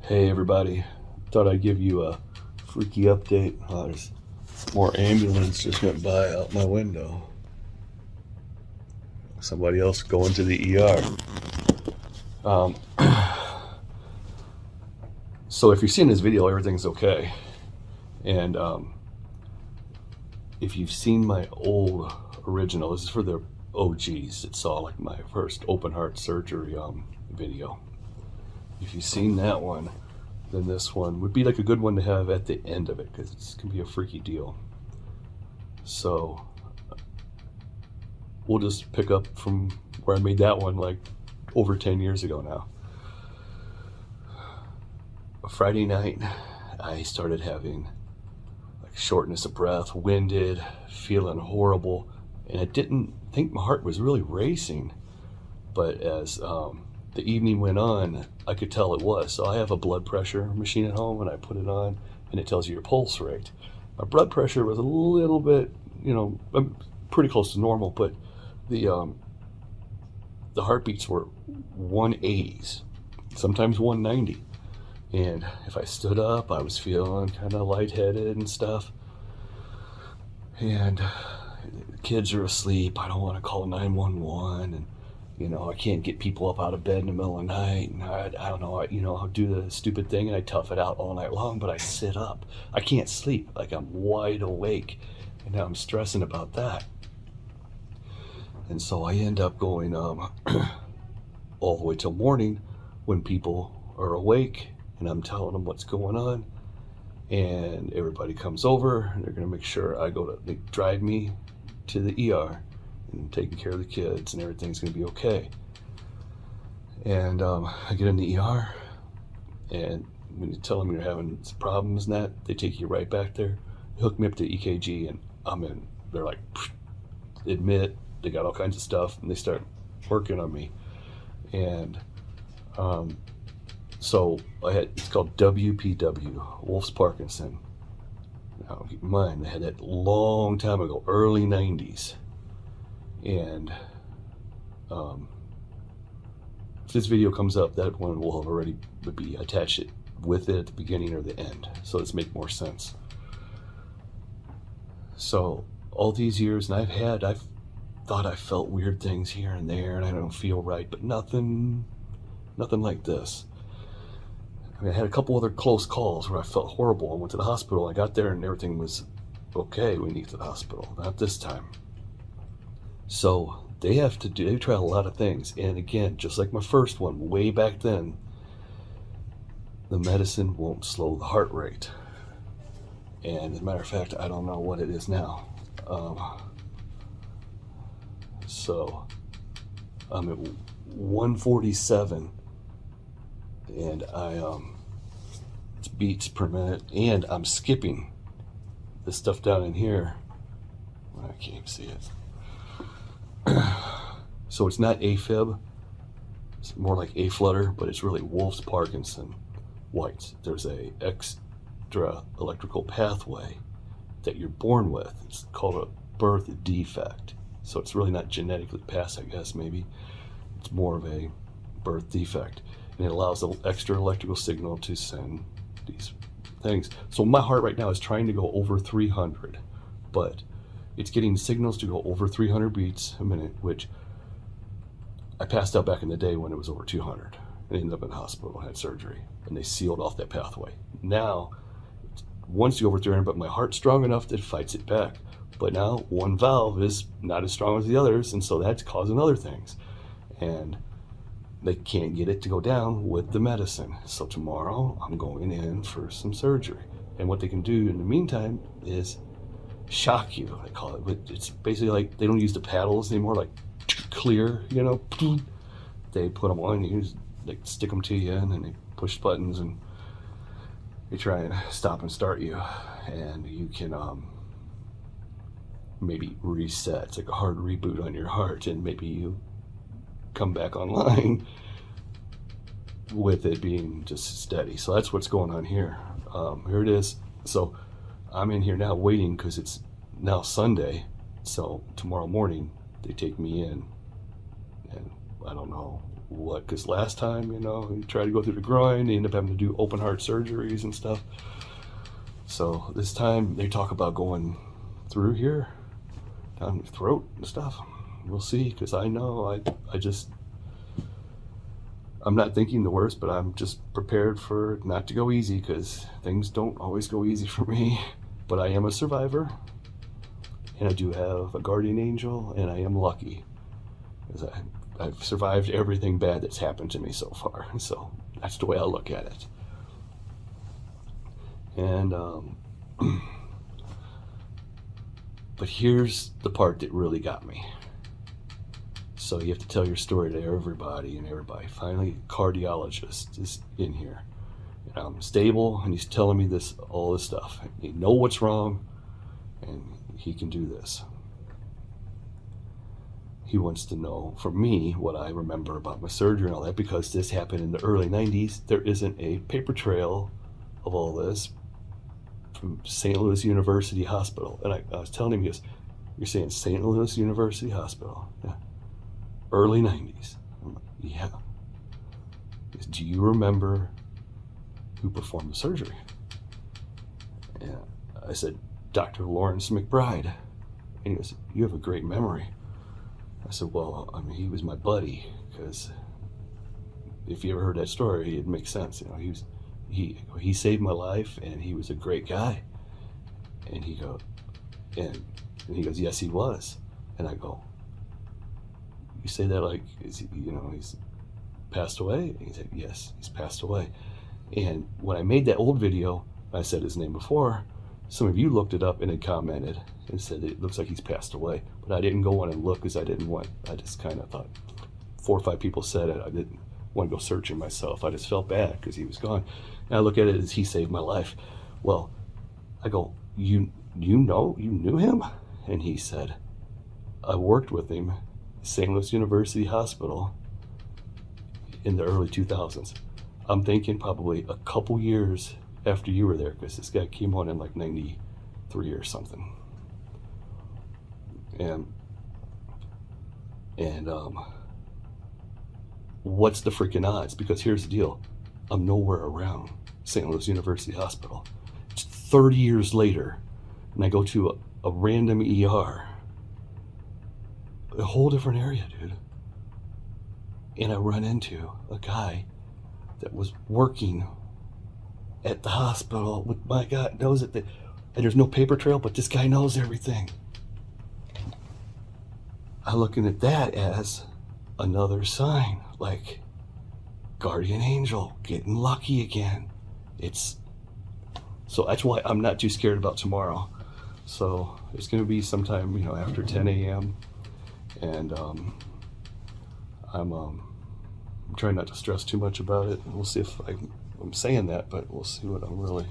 Hey everybody, thought I'd give you a freaky update. There's more ambulance just went by out my window. Somebody else going to the ER. Um, so if you've seen this video, everything's okay. And if you've seen my old original, this is for the OGs that saw like my first open heart surgery video. If you've seen that one, then this one would be like a good one to have at the end of it, because it's gonna be a freaky deal. So we'll just pick up from where I made that one like over 10 years ago now. A Friday night, I started having like shortness of breath, winded, feeling horrible, and I didn't think my heart was really racing, but as the evening went on, I could tell it was. So I have a blood pressure machine at home, and I put it on, and it tells you your pulse rate. My blood pressure was a little bit, pretty close to normal, but the heartbeats were 180s, sometimes 190. And if I stood up, I was feeling kind of lightheaded and stuff. And the kids are asleep. I don't want to call 911, and I can't get people up out of bed in the middle of the night, and I don't know, I'll do the stupid thing and I tough it out all night long, but I sit up. I can't sleep, like I'm wide awake, and now I'm stressing about that. And so I end up going all the way till morning when people are awake, and I'm telling them what's going on, and everybody comes over, and they're gonna make sure they drive me to the ER, and taking care of the kids, and everything's gonna be okay. And I get in the ER, and when you tell them you're having some problems and that, they take you right back there, hook me up to EKG, and I'm in. They're like, admit, they got all kinds of stuff, and they start working on me. And so it's called WPW, Wolf's Parkinson. Now keep in mind, I had that long time ago, early 90s. And if this video comes up, that one will have already be attached with it at the beginning or the end, so let's make more sense. So all these years, and I've thought I felt weird things here and there, and I don't feel right, but nothing like this. I mean, I had a couple other close calls where I felt horrible. I went to the hospital. I got there and everything was okay when you get to the hospital. Not this time. So they try a lot of things. And again, just like my first one, way back then, the medicine won't slow the heart rate. And as a matter of fact, I don't know what it is now. So I'm at 147, and it's beats per minute, and I'm skipping this stuff down in here. I can't even see it. So it's not AFib, it's more like A-flutter, but it's really Wolf's Parkinson whites. There's a extra electrical pathway that you're born with. It's called a birth defect. So it's really not genetically passed, I guess, maybe. It's more of a birth defect. And it allows the extra electrical signal to send these things. So my heart right now is trying to go over 300, but it's getting signals to go over 300 beats a minute, which I passed out back in the day when it was over 200. I ended up in the hospital and had surgery, and they sealed off that pathway. Now, once you over 300, but my heart's strong enough that it fights it back. But now one valve is not as strong as the others, and so that's causing other things. And they can't get it to go down with the medicine. So tomorrow I'm going in for some surgery. And what they can do in the meantime is shock you, I call it. But it's basically like they don't use the paddles anymore, like clear, They put them on, they stick them to you, and then they push buttons, and they try and stop and start you. And you can maybe reset. It's like a hard reboot on your heart, and maybe you come back online with it being just steady. So that's what's going on here. Here it is. So I'm in here now waiting because it's now Sunday. So tomorrow morning they take me in, and I don't know what? Because last time, he tried to go through the groin, he ended up having to do open heart surgeries and stuff. So this time they talk about going through here, down your throat and stuff. We'll see, because I know I'm not thinking the worst, but I'm just prepared for it not to go easy, because things don't always go easy for me. But I am a survivor, and I do have a guardian angel, and I am lucky, because I've survived everything bad that's happened to me so far. So that's the way I look at it. And but here's the part that really got me. So you have to tell your story to everybody, and everybody. Finally, cardiologist is in here. And I'm stable, and he's telling me all this stuff. He knows what's wrong, and he can do this. He wants to know, from me, what I remember about my surgery and all that, because this happened in the early 90s. There isn't a paper trail of all this from St. Louis University Hospital. And I was telling him, he goes, "You're saying St. Louis University Hospital?" Yeah. Early 90s. I'm like, yeah. He goes, "Do you remember who performed the surgery?" And I said, "Dr. Lawrence McBride." And he goes, "You have a great memory." I said, "Well, I mean, he was my buddy, because if you ever heard that story, it makes sense. He saved my life, and he was a great guy." And he goes, "Yes, he was." And I go, "You say that like, he's passed away?" And he said, "Yes, he's passed away." And when I made that old video, I said his name before, some of you looked it up and had commented and said it looks like he's passed away. But I didn't go on and look, because I just kind of thought 4 or 5 people said it. I didn't want to go searching myself. I just felt bad because he was gone. And I look at it as he saved my life. Well, I go, you knew him?" And he said, "I worked with him at St. Louis University Hospital in the early 2000s. I'm thinking probably a couple years after you were there, because this guy came on in like 93 or something." And what's the freaking odds? Because here's the deal. I'm nowhere around St. Louis University Hospital. It's 30 years later, and I go to a random ER, a whole different area, dude. And I run into a guy that was working at the hospital with my guy, knows it, and there's no paper trail, but this guy knows everything. I'm looking at that as another sign, like guardian angel, getting lucky again. So that's why I'm not too scared about tomorrow. So it's going to be sometime, after 10 a.m. And I'm trying not to stress too much about it. We'll see if I'm saying that, but we'll see what I'm really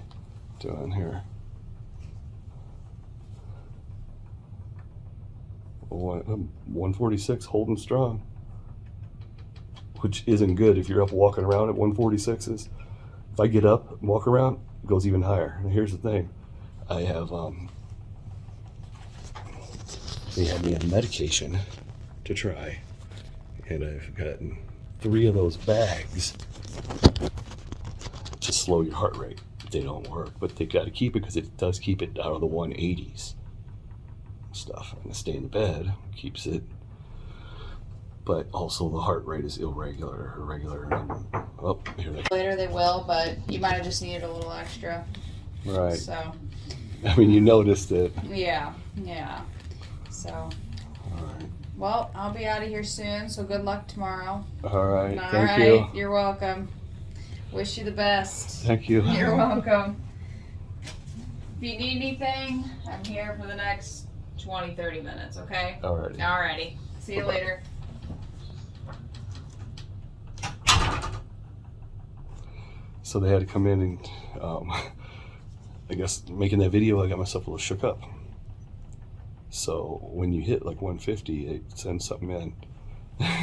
doing here. 146, holding strong, which isn't good if you're up walking around at 146s. If I get up and walk around, it goes even higher. And here's the thing. I have, they had me on medication to try, and I've gotten 3 of those bags to slow your heart rate. They don't work, but they got to keep it, because it does keep it out of the 180s stuff. And to stay in bed keeps it, but also the heart rate is irregular. Oh, here they Later they will, but you might have just needed a little extra. Right. So. I mean, you noticed it. Yeah. So. All right. Well, I'll be out of here soon, so good luck tomorrow. All right. All Thank right. you. You're welcome. Wish you the best. Thank you. You're welcome. If you need anything, I'm here for the next 20-30 minutes, okay? Alrighty. Alrighty. See you Bye-bye. later. So they had to come in and, I guess, making that video, I got myself a little shook up. So when you hit like 150, it sends something in.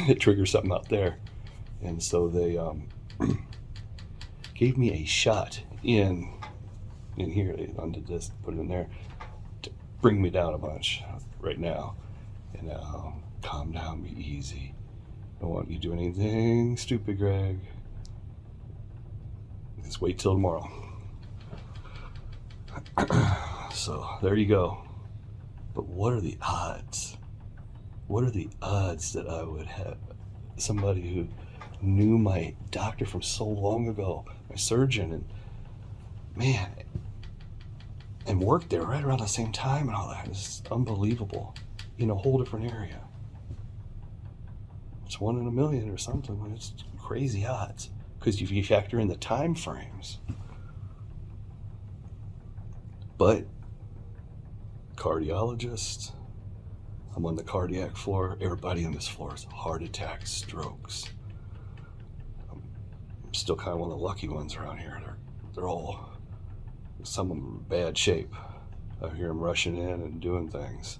It triggers something out there. And so they gave me a shot in here. They undid this, put it in there to bring me down a bunch right now. And calm down, be easy. don't want you to do anything stupid, Greg. Just wait till tomorrow. So there you go. But what are the odds? What are the odds that I would have somebody who knew my doctor from so long ago, my surgeon, and man, and worked there right around the same time and all that? It's unbelievable. In a whole different area. It's 1 in a million or something. It's crazy odds because if you factor in the time frames. But cardiologist, I'm on the cardiac floor. Everybody on this floor is heart attacks, strokes. I'm still kind of one of the lucky ones around here. They're all, some of them in bad shape. I hear them rushing in and doing things.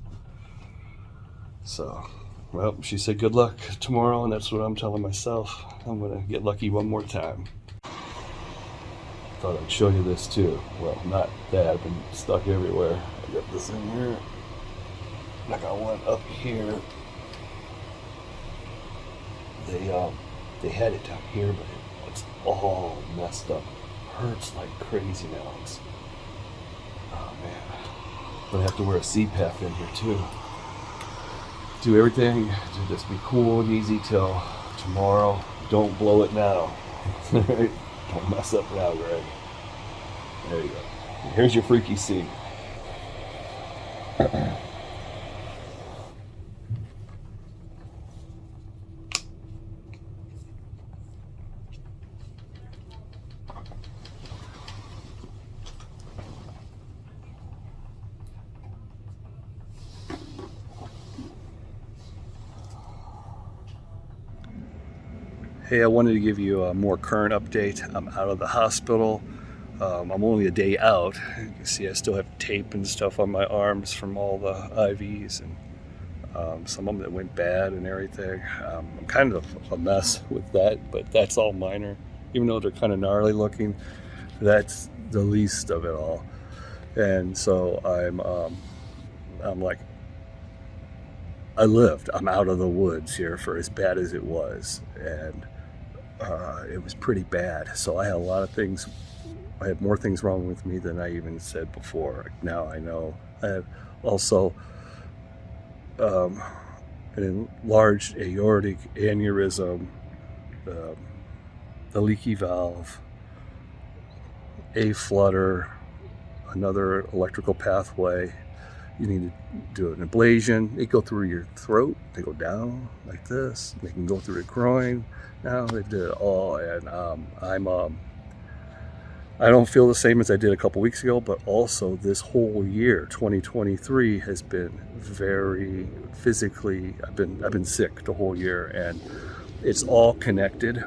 So, well, she said good luck tomorrow, and that's what I'm telling myself. I'm going to get lucky one more time. Thought I'd show you this too. Well, not that. I've been stuck everywhere. I got this in here. And I got one up here. They had it down here, but it's all messed up. Hurts like crazy now. Oh man. I'm gonna have to wear a CPAP in here too. Do everything to just be cool and easy till tomorrow. Don't blow it now. Don't mess up now, Greg. There you go. Here's your freaky scene. Hey, I wanted to give you a more current update. I'm out of the hospital. I'm only a day out. You can see I still have tape and stuff on my arms from all the IVs and some of them that went bad and everything. I'm kind of a mess with that, but that's all minor. Even though they're kind of gnarly looking, that's the least of it all. And so I'm like, I lived. I'm out of the woods here for as bad as it was. And it was pretty bad. So I had a lot of things. I had more things wrong with me than I even said before. Now I know. I have also an enlarged aortic aneurysm, a leaky valve, a flutter, another electrical pathway. You need to do an ablation. They go through your throat. They go down like this. They can go through the groin. Now they did it all, and I don't feel the same as I did a couple weeks ago. But also, this whole year, 2023, has been very physically. I've been sick the whole year, and it's all connected.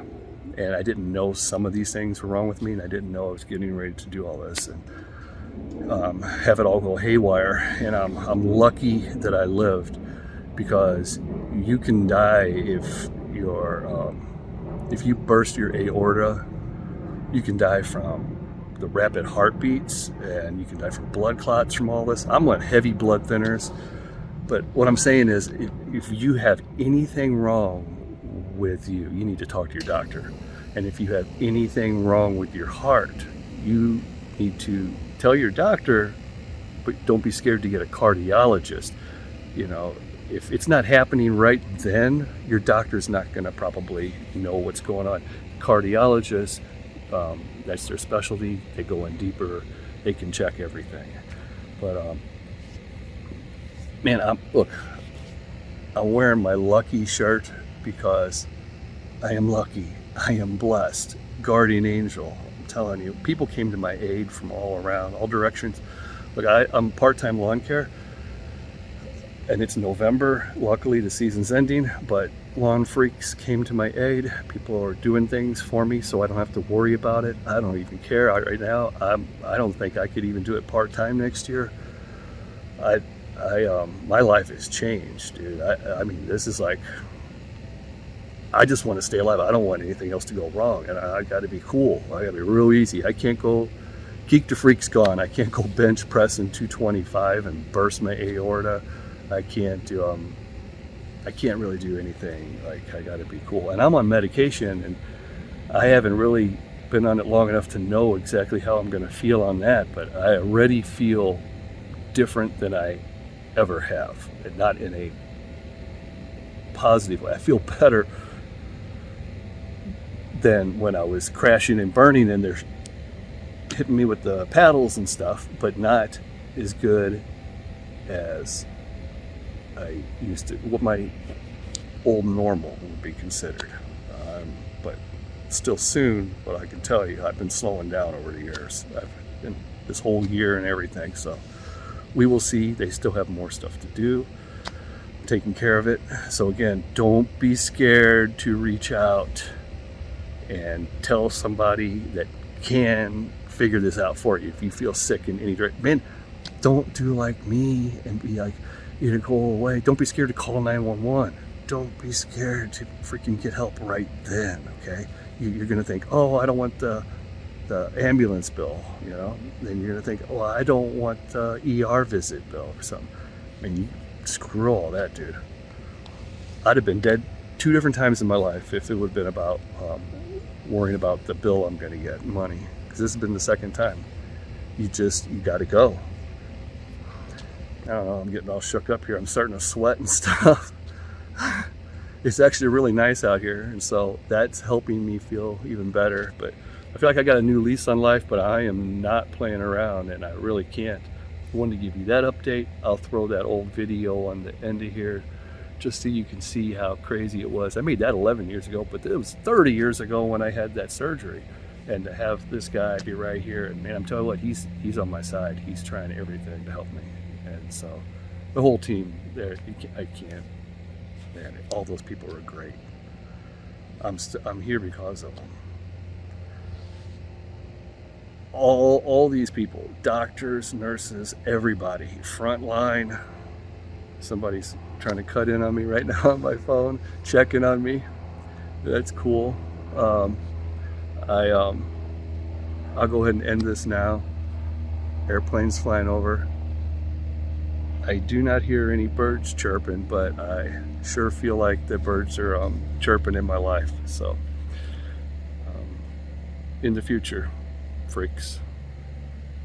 And I didn't know some of these things were wrong with me, and I didn't know I was getting ready to do all this and have it all go haywire. And I'm lucky that I lived, because you can die if you burst your aorta. You can die from the rapid heartbeats, and you can die from blood clots from all this. I'm on heavy blood thinners, but what I'm saying is, if you have anything wrong with you, you need to talk to your doctor. And if you have anything wrong with your heart, you need to tell your doctor, but don't be scared to get a cardiologist. You know, if it's not happening right then, your doctor's not going to probably know what's going on. Cardiologists, that's their specialty. They go in deeper. They can check everything. But man, I'm wearing my lucky shirt because I am lucky. I am blessed. Guardian angel. I'm telling you, people came to my aid from all around, all directions. Look, I'm part-time lawn care, and it's November. Luckily, the season's ending, but lawn freaks came to my aid. People are doing things for me, so I don't have to worry about it. I don't even care right now. I don't think I could even do it part-time next year. My life has changed, dude. I mean, this is like, I just want to stay alive. I don't want anything else to go wrong, and I got to be cool. I got to be real easy. I can't go. Geek to Freak's gone. I can't go bench pressing 225 and burst my aorta. I can't do. I can't really do anything. Like, I got to be cool. And I'm on medication, and I haven't really been on it long enough to know exactly how I'm going to feel on that, but I already feel different than I ever have, and not in a positive way. I feel better than when I was crashing and burning and they're hitting me with the paddles and stuff, but not as good as I used to, what my old normal would be considered. But still soon, but I can tell you, I've been slowing down over the years. I've been this whole year and everything, so we will see. They still have more stuff to do, taking care of it. So again, don't be scared to reach out and tell somebody that can figure this out for you. If you feel sick in any direction, man, don't do like me and be like, you know, go away. Don't be scared to call 911. Don't be scared to freaking get help right then, okay? You're gonna think, oh, I don't want the ambulance bill, you know? Then you're gonna think, oh, I don't want the ER visit bill or something. I mean, you screw all that, dude. I'd have been dead 2 different times in my life if it would have been about worrying about the bill I'm gonna get, money. Because this has been the second time. You gotta go. I don't know, I'm getting all shook up here. I'm starting to sweat and stuff. It's actually really nice out here, and so that's helping me feel even better. But I feel like I got a new lease on life, but I am not playing around, and I really can't. I wanted to give you that update. I'll throw that old video on the end of here just so you can see how crazy it was. I made that 11 years ago, but it was 30 years ago when I had that surgery. And to have this guy be right here, and man, I'm telling you what, he's on my side. He's trying everything to help me. And so the whole team there, I can't, man, all those people are great. I'm here because of them. All these people, doctors, nurses, everybody, front line. Somebody's trying to cut in on me right now on my phone, checking on me. That's cool. I'll go ahead and end this now. Airplanes flying over. I do not hear any birds chirping, but I sure feel like the birds are chirping in my life. So, in the future, freaks.